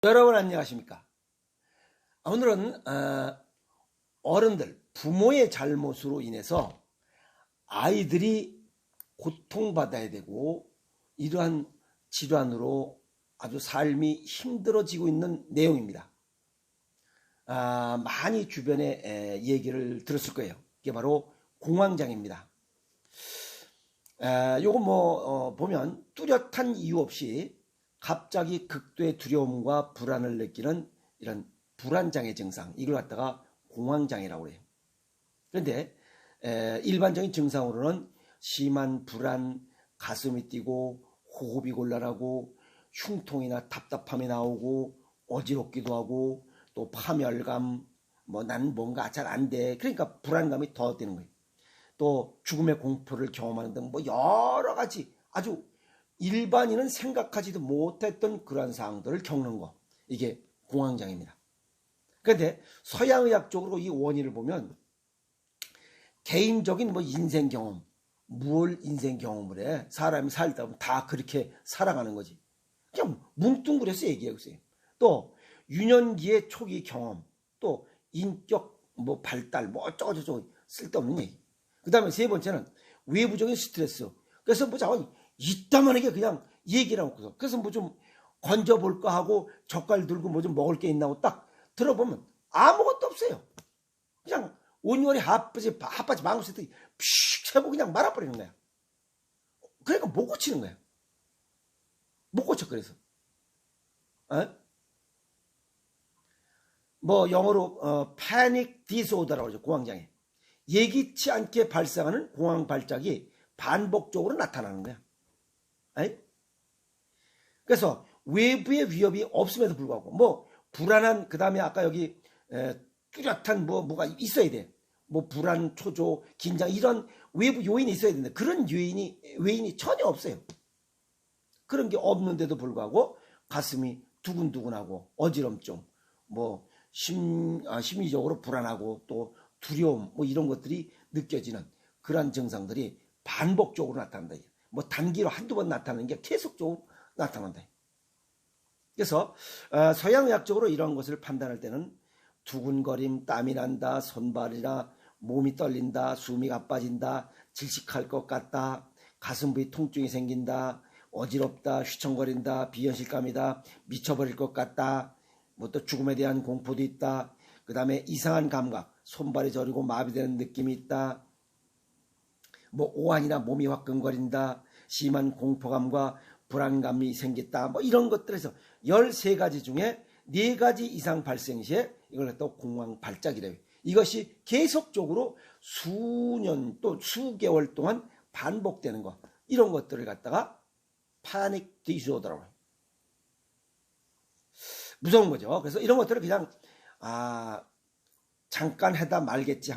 여러분 안녕하십니까? 오늘은 어른들, 부모의 잘못으로 인해서 아이들이 고통받아야 되고 이러한 질환으로 아주 삶이 힘들어지고 있는 내용입니다. 많이 주변에 얘기를 들었을 거예요. 이게 바로 공황장애입니다. 요거 보면 뚜렷한 이유 없이 갑자기 극도의 두려움과 불안을 느끼는 이런 불안장애 증상, 이걸 갖다가 공황장애라고 해요. 그런데 일반적인 증상으로는 심한 불안, 가슴이 뛰고 호흡이 곤란하고 흉통이나 답답함이 나오고 어지럽기도 하고 또 파멸감, 난 뭔가 잘 안 돼. 그러니까 불안감이 더 드는 거예요. 또 죽음의 공포를 경험하는 등 여러 가지 아주 일반인은 생각하지도 못했던 그러한 상황들을 겪는 거, 이게 공황장애입니다. 그런데 서양의학적으로 이 원인을 보면 개인적인 인생 경험, 뭘 인생 경험을 해? 사람이 살다 보면 다 그렇게 살아가는 거지. 그냥 뭉뚱그려서 얘기해보세요. 또 유년기의 초기 경험, 또 인격 발달, 어쩌고저쩌고 쓸데없는 얘기. 그 다음에 세 번째는 외부적인 스트레스. 그래서 자꾸 이따만하게 그냥 얘기를 하고, 그래서 좀 건져볼까 하고 젓갈 들고 좀 먹을 게 있나 하고 딱 들어보면 아무것도 없어요. 그냥 온유월이 핫바지 망고스트 픽 해보고 그냥 말아버리는 거야. 그러니까 못 고치는 거야. 못 고쳐. 그래서 영어로 패닉 디소더라고 하죠. 공황장애. 예기치 않게 발생하는 공황 발작이 반복적으로 나타나는 거야. 그래서 외부의 위협이 없음에도 불구하고 불안한, 그 다음에 아까 여기 뚜렷한 뭐가 있어야 돼. 불안, 초조, 긴장, 이런 외부 요인이 있어야 되는데 그런 외인이 전혀 없어요. 그런 게 없는데도 불구하고 가슴이 두근두근하고 어지럼증, 심리적으로 불안하고 또 두려움, 이런 것들이 느껴지는 그런 증상들이 반복적으로 나타난다. 단기로 한두 번 나타나는 게 계속적으로 나타난다. 그래서 서양의학적으로 이런 것을 판단할 때는 두근거림, 땀이 난다, 손발이나 몸이 떨린다, 숨이 가빠진다, 질식할 것 같다, 가슴 부위 통증이 생긴다, 어지럽다, 휘청거린다, 비현실감이다, 미쳐버릴 것 같다, 또 죽음에 대한 공포도 있다, 그 다음에 이상한 감각, 손발이 저리고 마비되는 느낌이 있다, 오한이나 몸이 화끈거린다, 심한 공포감과 불안감이 생겼다, 이런 것들에서 13가지 중에 4가지 이상 발생 시에 이걸 갖다 공황 발작이래요. 이것이 계속적으로 수년 또 수개월 동안 반복되는 것, 이런 것들을 갖다가 패닉 디소더라고 해요. 무서운 거죠. 그래서 이런 것들을 그냥 잠깐 하다 말겠지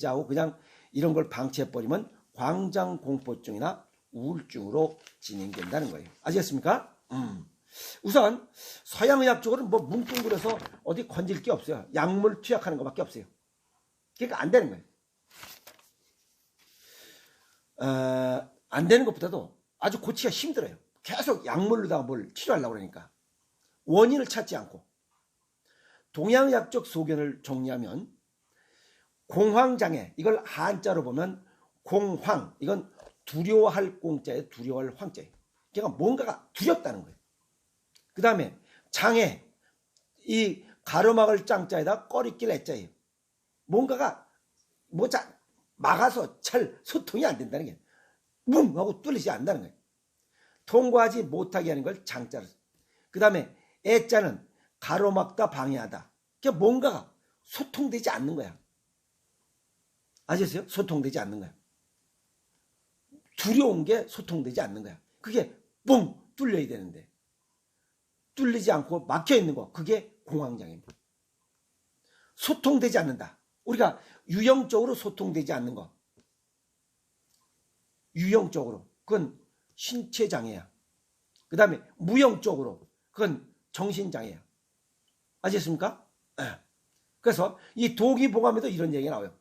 하고 그냥 이런 걸 방치해버리면 광장공포증이나 우울증으로 진행된다는 거예요. 아시겠습니까? 우선 서양의학적으로는 뭉뚱그려서 어디 건질 게 없어요. 약물 투약하는 것밖에 없어요. 그러니까 안 되는 거예요. 안 되는 것보다도 아주 고치기가 힘들어요. 계속 약물로다가 뭘 치료하려고 그러니까. 원인을 찾지 않고. 동양의학적 소견을 정리하면 공황장애, 이걸 한자로 보면 공황, 이건 두려워할 공자에 두려워할 황자예요. 그러니까 뭔가가 두렵다는 거예요. 그 다음에 장애, 이 가로막을 짱자에다 꺼리낄 애자예요. 뭔가가 막아서 잘 소통이 안 된다는 게 뭉 하고 뚫리지 않는다는 거예요. 통과하지 못하게 하는 걸 장자로. 그 다음에 애자는 가로막다, 방해하다. 그러니까 뭔가가 소통되지 않는 거야. 아시겠어요? 소통되지 않는 거야. 두려운 게 소통되지 않는 거야. 그게 뻥 뚫려야 되는데 뚫리지 않고 막혀있는 거, 그게 공황장애입니다. 소통되지 않는다. 우리가 유형적으로 소통되지 않는 거, 유형적으로 그건 신체장애야. 그 다음에 무형적으로 그건 정신장애야. 아시겠습니까? 그래서 이 도기보감에도 이런 얘기가 나와요.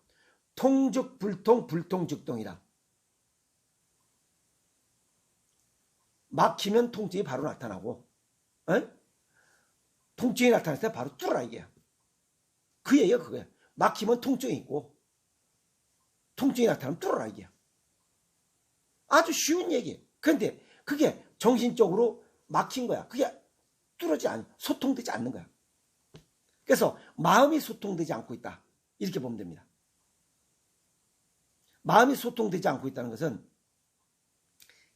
통즉 불통, 불통 즉동이라. 막히면 통증이 바로 나타나고, 통증이 나타났을 때 바로 뚫어라 이게. 그 얘기가 그거야. 막히면 통증이 있고 통증이 나타나면 뚫어라 이게. 아주 쉬운 얘기예요. 그런데 그게 정신적으로 막힌 거야. 그게 뚫어지지 소통되지 않는 거야. 그래서 마음이 소통되지 않고 있다. 이렇게 보면 됩니다. 마음이 소통되지 않고 있다는 것은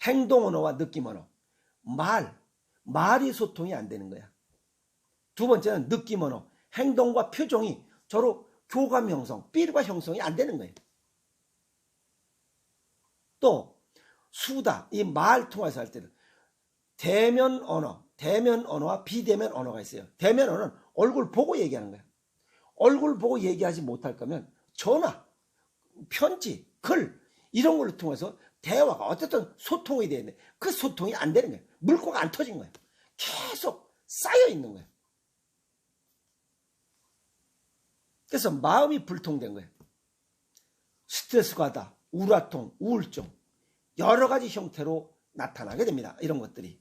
행동 언어와 느낌 언어, 말이 소통이 안 되는 거야. 두 번째는 느낌 언어, 행동과 표정이 서로 교감 형성, 삘과 형성이 안 되는 거예요. 또 수다, 이 말 통해서 할 때는 대면 언어와 비대면 언어가 있어요. 대면 언어는 얼굴 보고 얘기하는 거야. 얼굴 보고 얘기하지 못할 거면 전화, 편지, 글 이런 걸로 통해서 대화가 어쨌든 소통이 되는데 그 소통이 안 되는 거예요. 물꼬가 안 터진 거예요. 계속 쌓여 있는 거예요. 그래서 마음이 불통된 거예요. 스트레스 과다, 우라통, 우울증 여러 가지 형태로 나타나게 됩니다. 이런 것들이.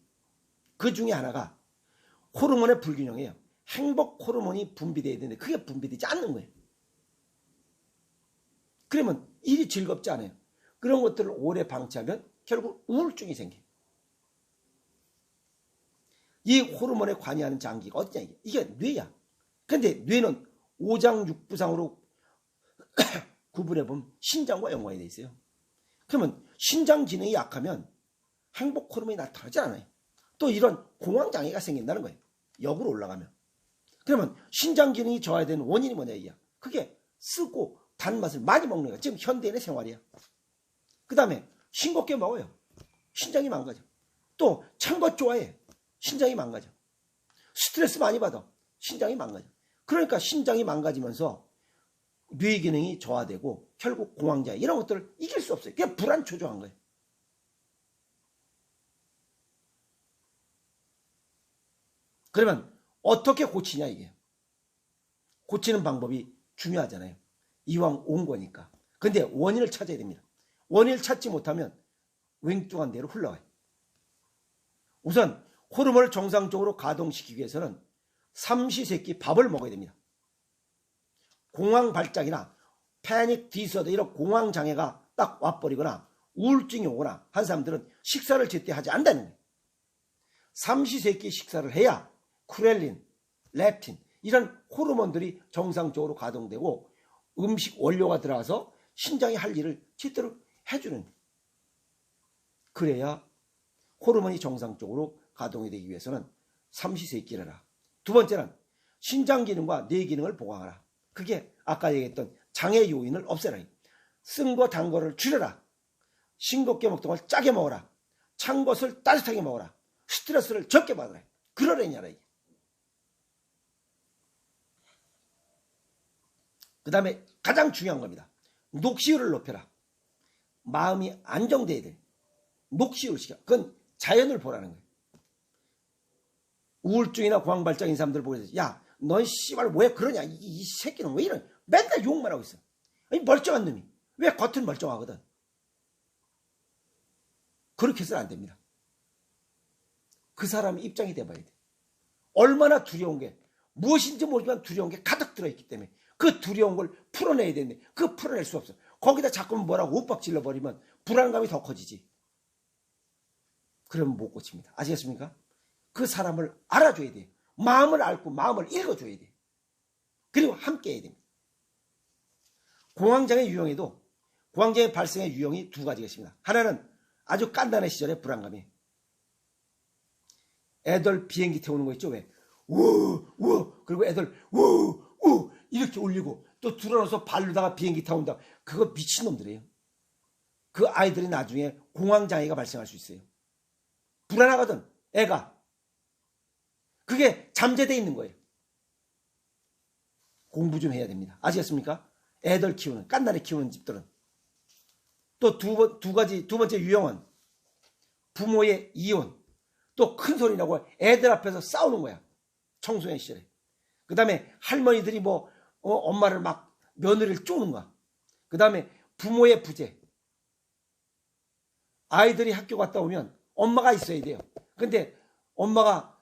그 중에 하나가 호르몬의 불균형이에요. 행복 호르몬이 분비되어야 되는데 그게 분비되지 않는 거예요. 그러면 일이 즐겁지 않아요. 그런 것들을 오래 방치하면 결국 우울증이 생겨요. 이 호르몬에 관여하는 장기가 어디냐 이게 뇌야. 근데 뇌는 오장육부상으로 구분해보면 신장과 연관이 되어 있어요. 그러면 신장 기능이 약하면 행복 호르몬이 나타나지 않아요. 또 이런 공황장애가 생긴다는 거예요. 역으로 올라가면. 그러면 신장 기능이 저하되는 원인이 뭐냐 이야. 그게 쓰고 단맛을 많이 먹는 거야. 지금 현대인의 생활이야. 그 다음에 싱겁게 먹어요. 신장이 망가져. 또 찬 것 좋아해. 신장이 망가져. 스트레스 많이 받아. 신장이 망가져. 그러니까 신장이 망가지면서 뇌 기능이 저하되고 결국 공황장애 이런 것들을 이길 수 없어요. 그냥 불안초조한 거예요. 그러면 어떻게 고치냐 이게. 고치는 방법이 중요하잖아요. 이왕 온 거니까. 근데 원인을 찾아야 됩니다. 원인을 찾지 못하면 웽뚱한 대로 흘러가요. 우선 호르몬을 정상적으로 가동시키기 위해서는 삼시세끼 밥을 먹어야 됩니다. 공황 발작이나 패닉 디서더 이런 공황 장애가 딱 와버리거나 우울증이 오거나 한 사람들은 식사를 제때 하지 않는다는 거예요. 삼시세끼 식사를 해야 쿠렐린, 렙틴 이런 호르몬들이 정상적으로 가동되고 음식 원료가 들어가서 신장이 할 일을 제대로 해주는 거예요. 그래야 호르몬이 정상적으로 가동이 되기 위해서는 삼시세끼를 하라. 두 번째는 신장 기능과 뇌 기능을 보강하라. 그게 아까 얘기했던 장애 요인을 없애라. 쓴 거 단 거를 줄여라. 싱겁게 먹던 걸 짜게 먹어라. 찬 것을 따뜻하게 먹어라. 스트레스를 적게 받으라. 그러려냐라. 그 다음에 가장 중요한 겁니다. 녹시율을 높여라. 마음이 안정돼야 돼. 녹시율을 시켜. 그건 자연을 보라는 거예요. 우울증이나 공황발작인 사람들 보고 야, 넌 씨발 왜 그러냐? 이 새끼는 왜 이래? 맨날 욕만 하고 있어. 아니 멀쩡한 놈이. 왜 겉은 멀쩡하거든. 그렇게 해서는 안 됩니다. 그 사람의 입장이 돼봐야 돼. 얼마나 두려운 게 무엇인지 모르지만 두려운 게 가득 들어있기 때문에 그 두려운 걸 풀어내야 되는데 그 풀어낼 수 없어. 거기다 자꾸 뭐라고 윽박 질러버리면 불안감이 더 커지지. 그러면 못 고칩니다. 아시겠습니까? 그 사람을 알아줘야 돼. 마음을 앓고 마음을 읽어줘야 돼. 그리고 함께 해야 됩니다. 공황장애 유형에도 공황장애 발생의 유형이 두 가지가 있습니다. 하나는 아주 깐난한 시절의 불안감이에요. 애들 비행기 태우는 거 있죠? 왜? 우 그리고 애들 우 이렇게 올리고 또 들어서 발로다가 비행기 타온다. 그거 미친놈들이에요. 그 아이들이 나중에 공황장애가 발생할 수 있어요. 불안하거든 애가. 그게 잠재되어 있는 거예요. 공부 좀 해야 됩니다. 아시겠습니까? 애들 키우는 깐난히 키우는 집들은. 또 두 번째 유형은 부모의 이혼. 또 큰 소리 나고 애들 앞에서 싸우는 거야. 청소년 시절에. 그 다음에 할머니들이 엄마를 막 며느리를 쪼는 거야. 그 다음에 부모의 부재. 아이들이 학교 갔다 오면 엄마가 있어야 돼요. 근데 엄마가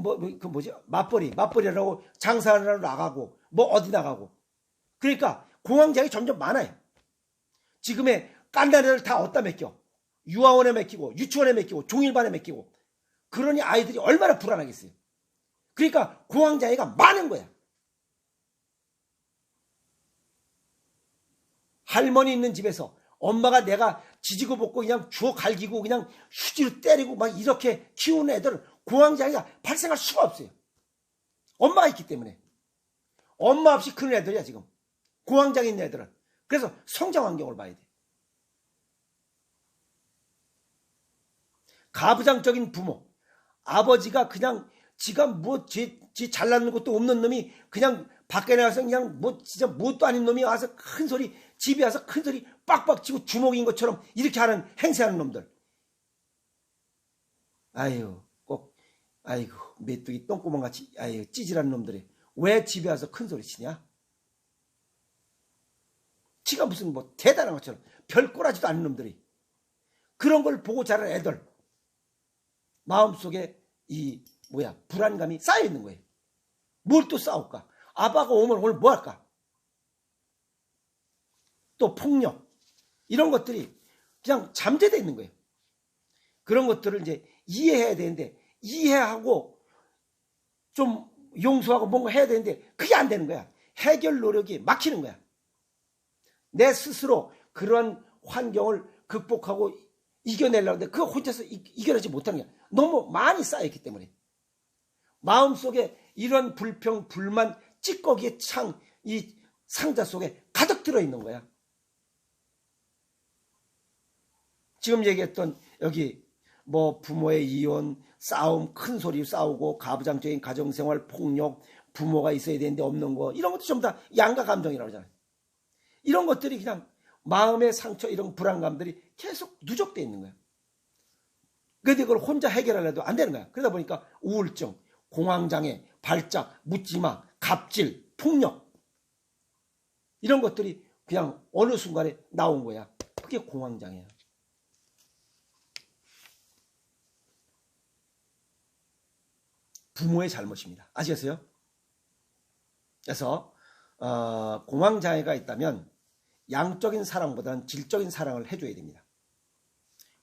그 뭐지? 맞벌이라고 장사하러 나가고, 뭐 어디 나가고. 그러니까 공황장애 점점 많아요. 지금의 깐나리를 다 어디다 맡겨? 유아원에 맡기고, 유치원에 맡기고, 종일반에 맡기고. 그러니 아이들이 얼마나 불안하겠어요. 그러니까 공황장애가 많은 거야. 할머니 있는 집에서 엄마가 내가 지지고 볶고 그냥 주워 갈기고 그냥 휴지로 때리고 막 이렇게 키우는 애들은 공황장애가 발생할 수가 없어요. 엄마가 있기 때문에. 엄마 없이 크는 애들이야 지금. 공황장애 있는 애들은. 그래서 성장 환경을 봐야 돼. 가부장적인 부모. 아버지가 그냥 지가 지 잘나는 것도 없는 놈이 그냥 밖에 나가서 그냥 진짜 뭣도 아닌 놈이 와서 큰 소리, 집에 와서 큰 소리 빡빡 치고 주먹인 것처럼 이렇게 하는 행세하는 놈들. 아이고 메뚜기 똥구멍 같이 찌질한 놈들이 왜 집에 와서 큰 소리 치냐? 지가 무슨 대단한 것처럼 별 꼬라지도 않는 놈들이. 그런 걸 보고 자란 애들 마음속에 불안감이 쌓여 있는 거예요. 뭘 또 싸울까? 아빠가 오면 오늘 뭐 할까? 또 폭력 이런 것들이 그냥 잠재되어 있는 거예요. 그런 것들을 이제 이해해야 되는데 이해하고 좀 용서하고 뭔가 해야 되는데 그게 안 되는 거야. 해결 노력이 막히는 거야. 내 스스로 그런 환경을 극복하고 이겨내려고 하는데 그거 혼자서 이겨내지 못하는 거야. 너무 많이 쌓여있기 때문에. 마음속에 이런 불평, 불만, 찌꺼기의 이 상자 속에 가득 들어있는 거야. 지금 얘기했던 여기 부모의 이혼, 싸움, 큰 소리 싸우고 가부장적인 가정생활, 폭력, 부모가 있어야 되는데 없는 거 이런 것도 전부 다 양가 감정이라고 하잖아요. 이런 것들이 그냥 마음의 상처 이런 불안감들이 계속 누적되어 있는 거야. 그런데 그걸 혼자 해결하려도 안 되는 거야. 그러다 보니까 우울증, 공황장애, 발작, 묻지마, 갑질, 폭력 이런 것들이 그냥 어느 순간에 나온 거야. 그게 공황장애야. 부모의 잘못입니다. 아시겠어요? 그래서 공황장애가 있다면 양적인 사랑보다는 질적인 사랑을 해줘야 됩니다.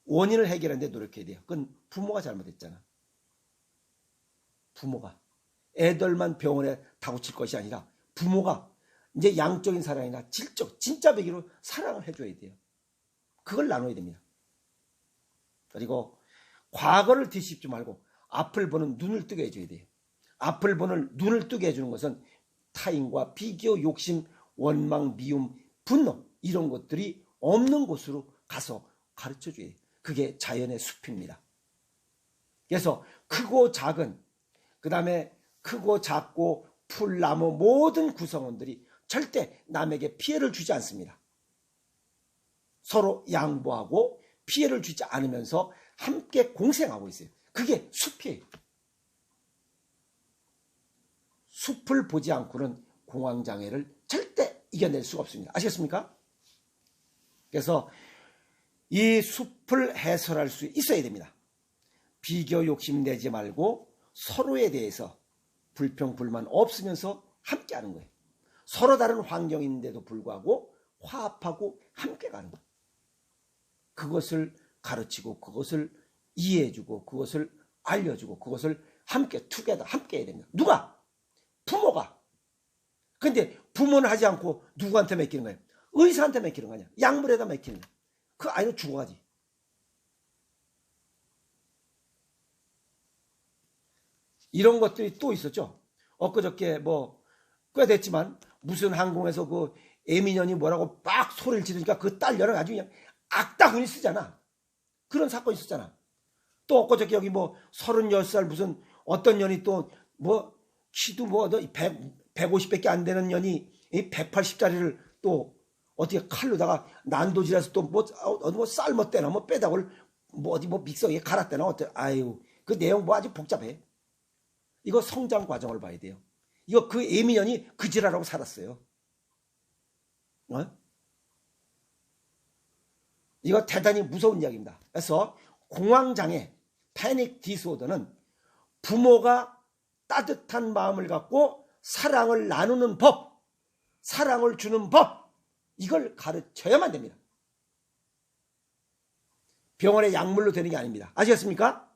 원인을 해결하는데 노력해야 돼요. 그건 부모가 잘못했잖아. 부모가. 애들만 병원에 다구칠 것이 아니라 부모가 이제 양적인 사랑이나 질적, 진짜 배기로 사랑을 해줘야 돼요. 그걸 나눠야 됩니다. 그리고 과거를 뒤집지 말고 앞을 보는 눈을 뜨게 해줘야 돼요. 앞을 보는 눈을 뜨게 해주는 것은 타인과 비교, 욕심, 원망, 미움, 분노 이런 것들이 없는 곳으로 가서 가르쳐줘야 돼요. 그게 자연의 숲입니다. 그래서 크고 작은 그 다음에 크고 작고 풀나무 모든 구성원들이 절대 남에게 피해를 주지 않습니다. 서로 양보하고 피해를 주지 않으면서 함께 공생하고 있어요. 그게 숲이에요. 숲을 보지 않고는 공황장애를 절대 이겨낼 수가 없습니다. 아시겠습니까? 그래서 이 숲을 해설할 수 있어야 됩니다. 비교 욕심 내지 말고 서로에 대해서 불평 불만 없으면서 함께 하는 거예요. 서로 다른 환경인데도 불구하고 화합하고 함께 가는 거예요. 그것을 가르치고 그것을 이해해주고 그것을 알려주고 그것을 함께 투게더 함께 해야 됩니다. 누가? 부모가. 근데 부모는 하지 않고 누구한테 맡기는 거예요? 의사한테 맡기는 거 아니야. 약물에다 맡기는 거야. 그 아이는 죽어가지. 이런 것들이 또 있었죠. 엊그저께 꽤 됐지만 무슨 항공에서 그 애미년이 뭐라고 막 소리를 지르니까 그 딸녀를 아주 그냥 악다군이 쓰잖아. 그런 사건이 있었잖아. 또 엊그저께 여기 36살 무슨 어떤 년이 또 키도 150밖에 안 되는 년이 180짜리를 또 어떻게 칼로다가 난도질해서 또 삶았대나 빼닥을 어디 믹서기에 갈았대나 어때. 아유 그 내용 아주 복잡해. 이거 성장 과정을 봐야 돼요. 이거 그 애미년이 그 지랄하고 살았어요. 이거 대단히 무서운 이야기입니다. 그래서 공황장애, 패닉 디스오더는 부모가 따뜻한 마음을 갖고 사랑을 나누는 법, 사랑을 주는 법, 이걸 가르쳐야만 됩니다. 병원의 약물로 되는 게 아닙니다. 아시겠습니까?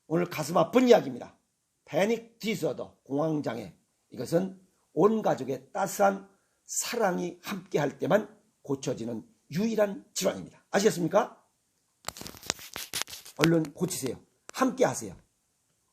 오늘 가슴 아픈 이야기입니다. 패닉 디스오더, 공황장애. 이것은 온 가족의 따스한 사랑이 함께할 때만 고쳐지는 유일한 질환입니다. 아시겠습니까? 얼른 고치세요. 함께 하세요.